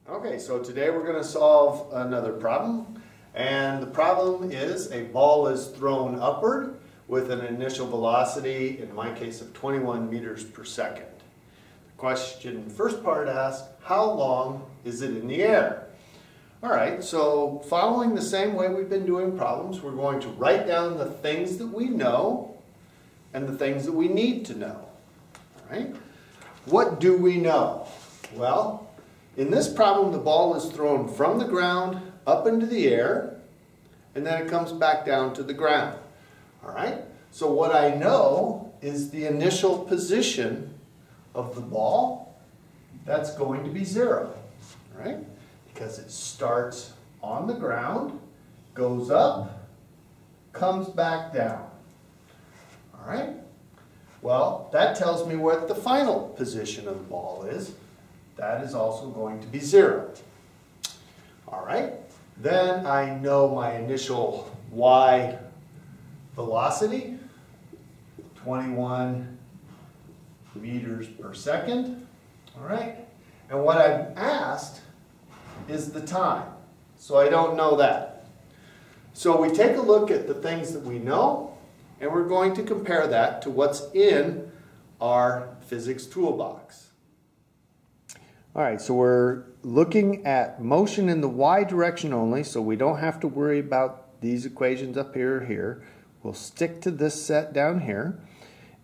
Okay, so today we're going to solve another problem, and the problem is a ball is thrown upward with an initial velocity, in my case, of 21 meters per second. The question, first part asks, how long is it in the air? All right, so following the same way we've been doing problems, we're going to write down the things that we know and the things that we need to know. All right, what do we know? Well, in this problem, the ball is thrown from the ground up into the air, and then it comes back down to the ground. All right? So what I know is the initial position of the ball. That's going to be 0. All right? Because it starts on the ground, goes up, comes back down. All right? Well, that tells me what the final position of the ball is. That is also going to be 0. All right, then I know my initial y velocity, 21 meters per second. All right, and what I'm asked is the time, so I don't know that. So we take a look at the things that we know, and we're going to compare that to what's in our physics toolbox. All right, so we're looking at motion in the y direction only, so we don't have to worry about these equations up here or here. We'll stick to this set down here,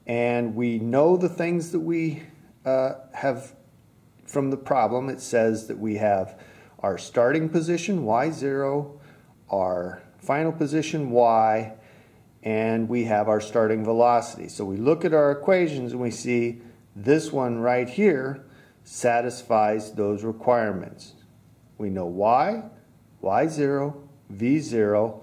and we know the things that we have from the problem. It says that we have our starting position, y0, our final position, y, and we have our starting velocity. So we look at our equations and we see this one right here satisfies those requirements. We know y, y0, v0,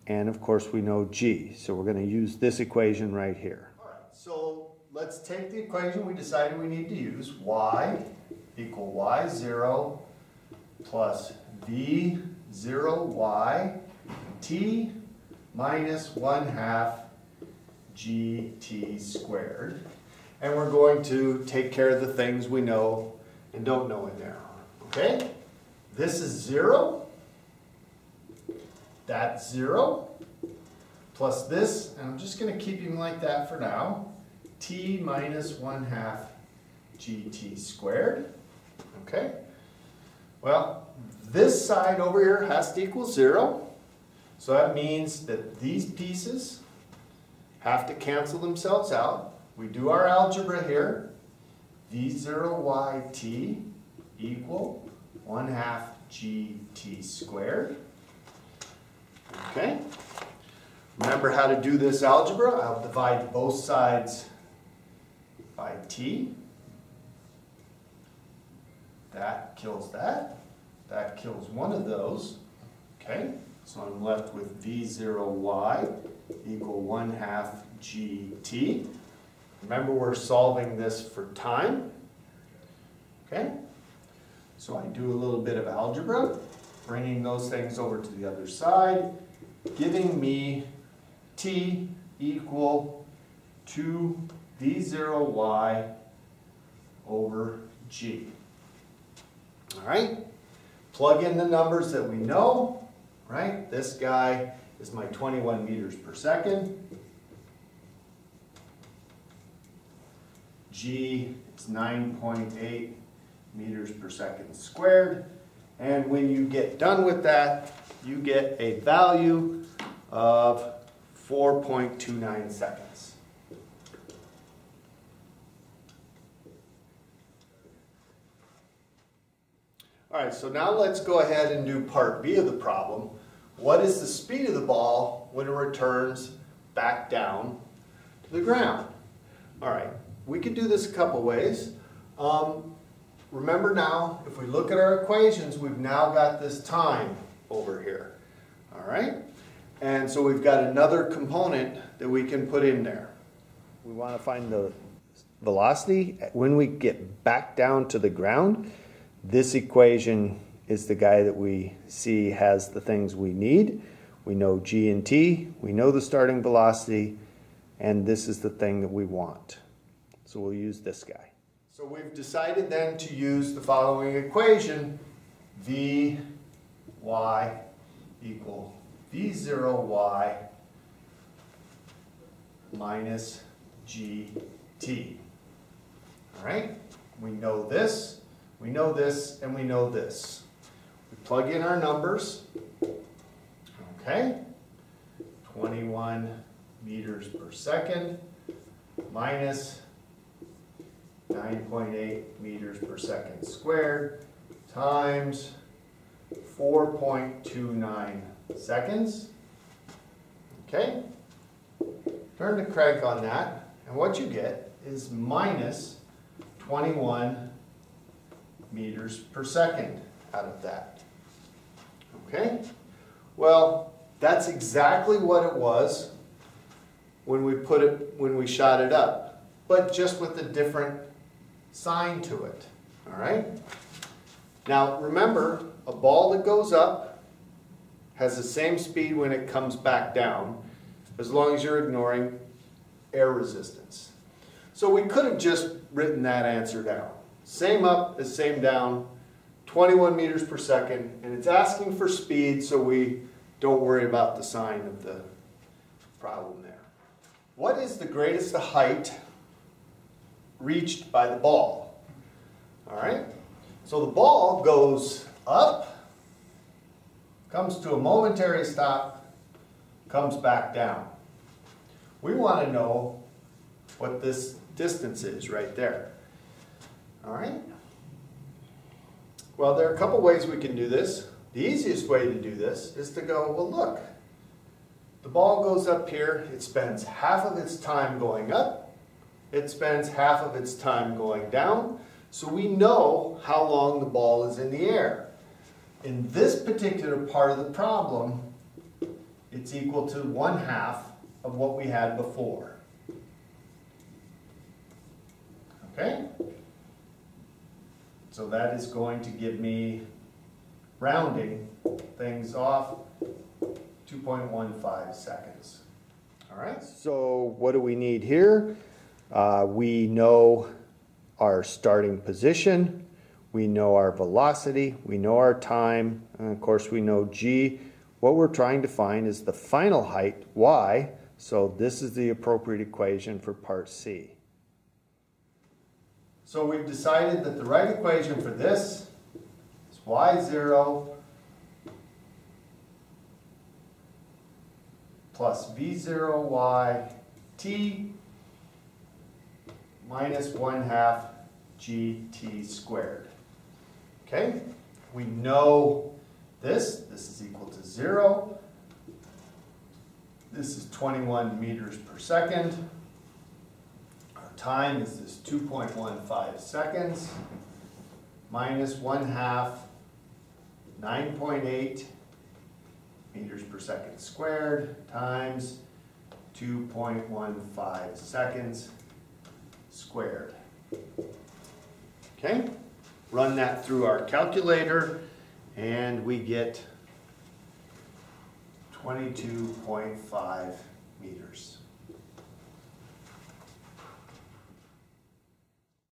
and of course we know g. So we're going to use this equation right here. All right, so let's take the equation we decided we need to use. Y equal y0 plus v0y t minus 1/2 gt squared. And we're going to take care of the things we know and don't know in there. Okay? This is 0. That's 0. Plus this, and I'm just going to keep him like that for now, t minus 1/2 gt squared. Okay? Well, this side over here has to equal 0. So that means that these pieces have to cancel themselves out. We do our algebra here. v0yt equal 1/2 gt squared. Okay. Remember how to do this algebra. I'll divide both sides by t. That kills that. That kills one of those. Okay. So I'm left with v0y equal 1/2 gt. Remember, we're solving this for time. Okay? So I do a little bit of algebra, bringing those things over to the other side, giving me t equal 2v0y over g. All right? Plug in the numbers that we know. Right? This guy is my 21 meters per second. G is 9.8 meters per second squared. And when you get done with that, you get a value of 4.29 seconds. All right, so now let's go ahead and do part B of the problem. What is the speed of the ball when it returns back down to the ground? All right. We could do this a couple ways. Remember now, if we look at our equations, we've now got this time over here. All right? And so we've got another component that we can put in there. We want to find the velocity when we get back down to the ground. This equation is the guy that we see has the things we need. We know g and t, we know the starting velocity, and this is the thing that we want. So we'll use this guy. So we've decided then to use the following equation, Vy equal V0y minus GT. All right, we know this, and we know this. We plug in our numbers, okay, 21 meters per second minus 9.8 meters per second squared times 4.29 seconds. Okay, turn the crank on that, and what you get is minus 21 meters per second out of that. Okay, well, that's exactly what it was when we shot it up, but just with a different sign to it. All right. Now remember, a ball that goes up has the same speed when it comes back down, as long as you're ignoring air resistance. So we could have just written that answer down. Same up as same down, 21 meters per second, and it's asking for speed, so we don't worry about the sign of the problem there. What is the greatest height reached by the ball? All right, so the ball goes up, comes to a momentary stop, comes back down. We want to know what this distance is right there. All right, well, there are a couple ways we can do this. The easiest way to do this is to go, well, look, the ball goes up here, it spends half of its time going up, it spends half of its time going down, so we know how long the ball is in the air. In this particular part of the problem, it's equal to 1/2 of what we had before. Okay? So that is going to give me, rounding things off, 2.15 seconds. All right, so what do we need here? We know our starting position, we know our velocity, we know our time, and of course we know G. What we're trying to find is the final height, Y, so this is the appropriate equation for part C. So we've decided that the right equation for this is Y0 plus V0y t minus 1/2 GT squared. Okay, we know this is equal to 0. This is 21 meters per second. Our time is this 2.15 seconds minus 1/2 9.8 meters per second squared times 2.15 seconds squared. Okay, run that through our calculator and we get 22.5 meters.